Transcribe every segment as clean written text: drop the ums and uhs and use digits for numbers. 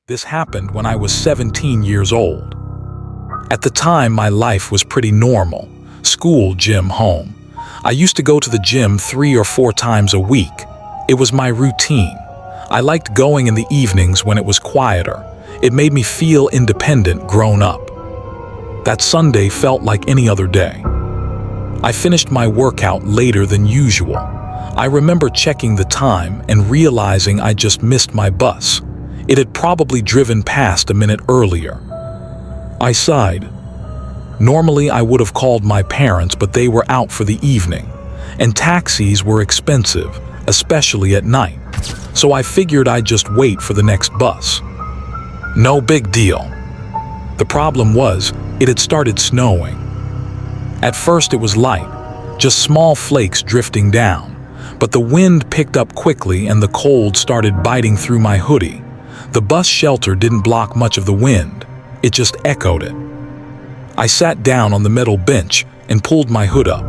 This happened when I was 17 years old. At the time, my life was pretty normal. School, gym, home. I used to go to the gym 3 or 4 times a week. It was my routine. I liked going in the evenings when it was quieter. It made me feel independent, grown up. That Sunday felt like any other day. I finished my workout later than usual. I remember checking the time and realizing I just missed my bus. It had probably driven past a minute earlier. I sighed. Normally I would have called my parents, but they were out for the evening, and taxis were expensive, especially at night, so I figured I'd just wait for the next bus. No big deal. The problem was, it had started snowing. At first it was light, just small flakes drifting down, but the wind picked up quickly and the cold started biting through my hoodie. The bus shelter didn't block much of the wind, it just echoed it. I sat down on the metal bench and pulled my hood up.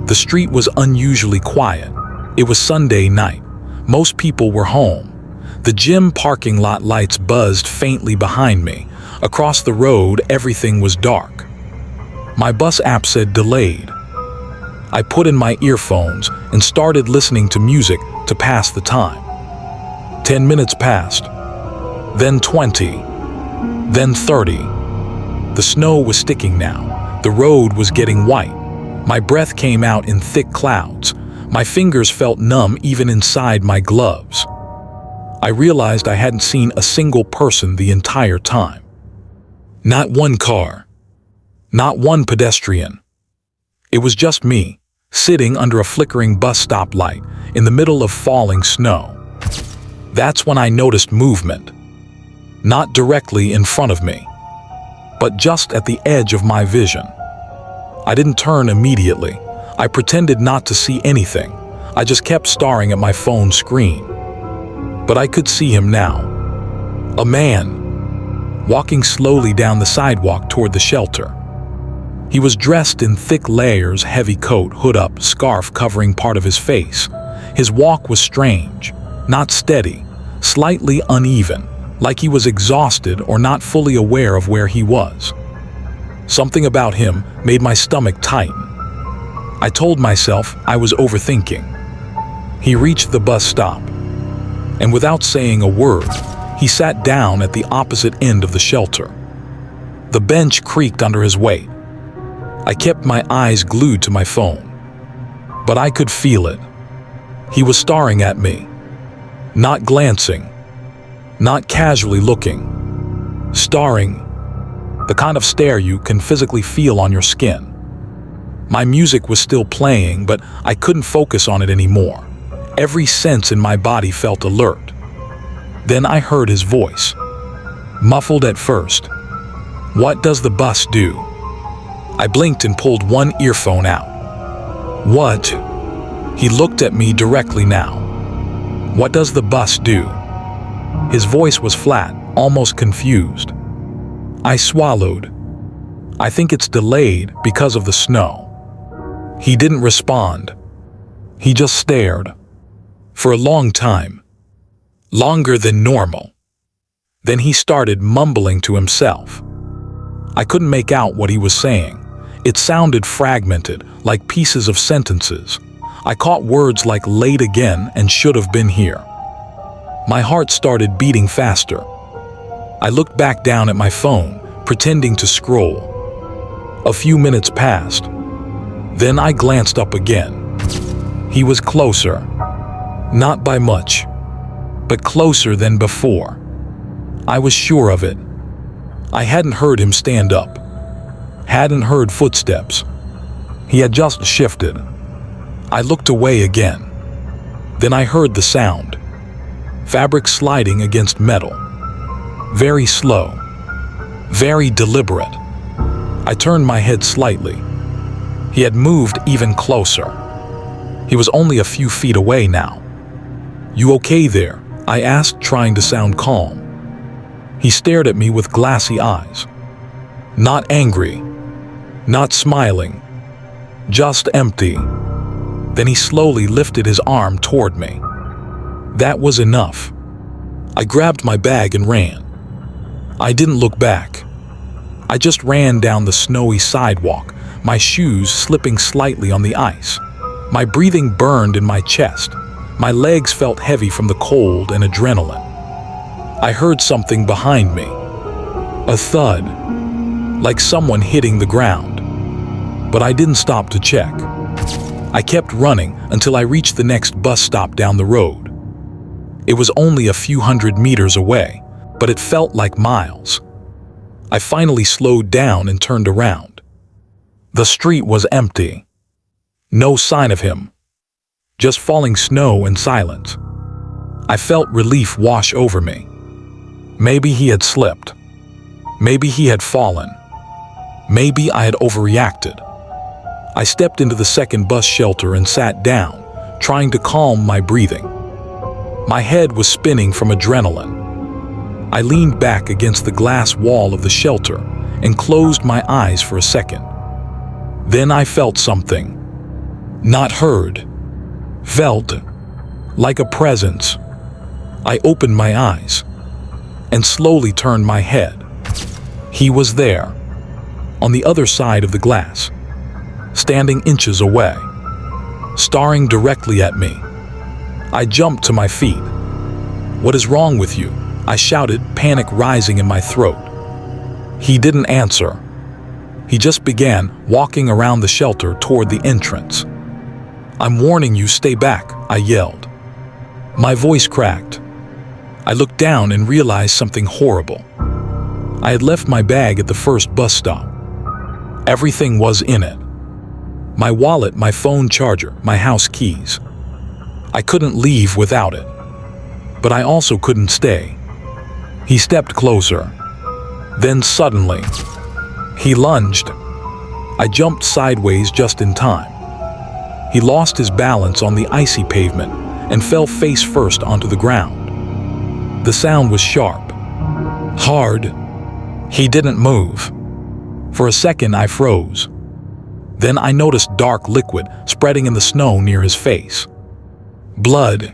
The street was unusually quiet. It was Sunday night. Most people were home. The gym parking lot lights buzzed faintly behind me. Across the road, everything was dark. My bus app said delayed. I put in my earphones and started listening to music to pass the time. 10 minutes passed, then 20, then 30. The snow was sticking now. The road was getting white. My breath came out in thick clouds. My fingers felt numb even inside my gloves. I realized I hadn't seen a single person the entire time. Not one car. Not one pedestrian. It was just me, sitting under a flickering bus stop light in the middle of falling snow. That's when I noticed movement. Not directly in front of me, but just at the edge of my vision. I didn't turn immediately. I pretended not to see anything. I just kept staring at my phone screen. But I could see him now. A man, walking slowly down the sidewalk toward the shelter. He was dressed in thick layers, heavy coat, hood up, scarf covering part of his face. His walk was strange, not steady, slightly uneven, like he was exhausted or not fully aware of where he was. Something about him made my stomach tighten. I told myself I was overthinking. He reached the bus stop, and without saying a word, he sat down at the opposite end of the shelter. The bench creaked under his weight. I kept my eyes glued to my phone, but I could feel it. He was staring at me, not glancing, not casually looking, staring, the kind of stare you can physically feel on your skin. My music was still playing, but I couldn't focus on it anymore. Every sense in my body felt alert. Then I heard his voice, muffled at first. "What does the bus do?" I blinked and pulled one earphone out. "What?" He looked at me directly now. "What does the bus do?" His voice was flat, almost confused. I swallowed. "I think it's delayed because of the snow." He didn't respond. He just stared. For a long time. Longer than normal. Then he started mumbling to himself. I couldn't make out what he was saying. It sounded fragmented, like pieces of sentences. I caught words like late again and should have been here. My heart started beating faster. I looked back down at my phone, pretending to scroll. A few minutes passed. Then I glanced up again. He was closer. Not by much, but closer than before. I was sure of it. I hadn't heard him stand up. Hadn't heard footsteps. He had just shifted. I looked away again. Then I heard the sound. Fabric sliding against metal. Very slow. Very deliberate. I turned my head slightly. He had moved even closer. He was only a few feet away now. "You okay there?" I asked, trying to sound calm. He stared at me with glassy eyes. Not angry. Not smiling. Just empty. Then he slowly lifted his arm toward me. That was enough. I grabbed my bag and ran. I didn't look back. I just ran down the snowy sidewalk, my shoes slipping slightly on the ice. My breathing burned in my chest. My legs felt heavy from the cold and adrenaline. I heard something behind me. A thud, like someone hitting the ground. But I didn't stop to check. I kept running until I reached the next bus stop down the road. It was only a few hundred meters away, but it felt like miles. I finally slowed down and turned around. The street was empty. No sign of him. Just falling snow and silence. I felt relief wash over me. Maybe he had slipped. Maybe he had fallen. Maybe I had overreacted. I stepped into the second bus shelter and sat down, trying to calm my breathing. My head was spinning from adrenaline. I leaned back against the glass wall of the shelter and closed my eyes for a second. Then I felt something. Not heard. Felt. Like a presence. I opened my eyes and slowly turned my head. He was there, on the other side of the glass, standing inches away, staring directly at me. I jumped to my feet. "What is wrong with you?" I shouted, panic rising in my throat. He didn't answer. He just began walking around the shelter toward the entrance. "I'm warning you, stay back," I yelled. My voice cracked. I looked down and realized something horrible. I had left my bag at the first bus stop. Everything was in it. My wallet, my phone charger, my house keys. I couldn't leave without it. But I also couldn't stay. He stepped closer. Then suddenly, he lunged. I jumped sideways just in time. He lost his balance on the icy pavement and fell face first onto the ground. The sound was sharp, hard. He didn't move. For a second, I froze. Then I noticed dark liquid spreading in the snow near his face. Blood.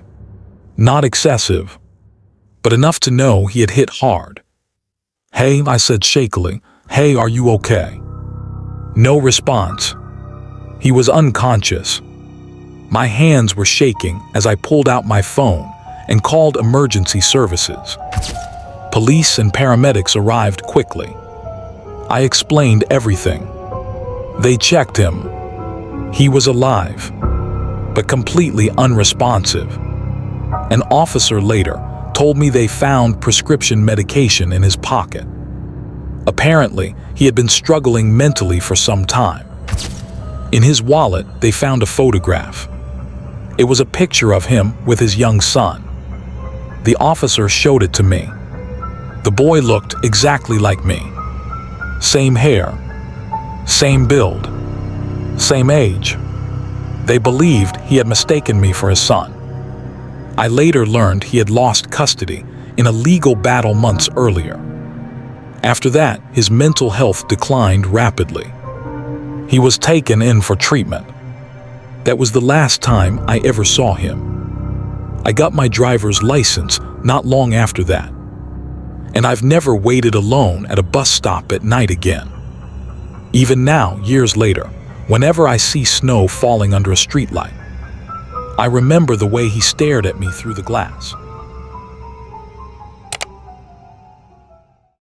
Not excessive, but enough to know he had hit hard. "Hey," I said shakily. "Hey, are you okay?" No response. He was unconscious. My hands were shaking as I pulled out my phone and called emergency services. Police and paramedics arrived quickly. I explained everything. They checked him. He was alive, but completely unresponsive. An officer later told me they found prescription medication in his pocket. Apparently, he had been struggling mentally for some time. In his wallet, they found a photograph. It was a picture of him with his young son. The officer showed it to me. The boy looked exactly like me. Same hair, same build, same age. They believed he had mistaken me for his son. I later learned he had lost custody in a legal battle months earlier. After that, his mental health declined rapidly. He was taken in for treatment. That was the last time I ever saw him. I got my driver's license not long after that. And I've never waited alone at a bus stop at night again. Even now, years later, whenever I see snow falling under a streetlight, I remember the way he stared at me through the glass.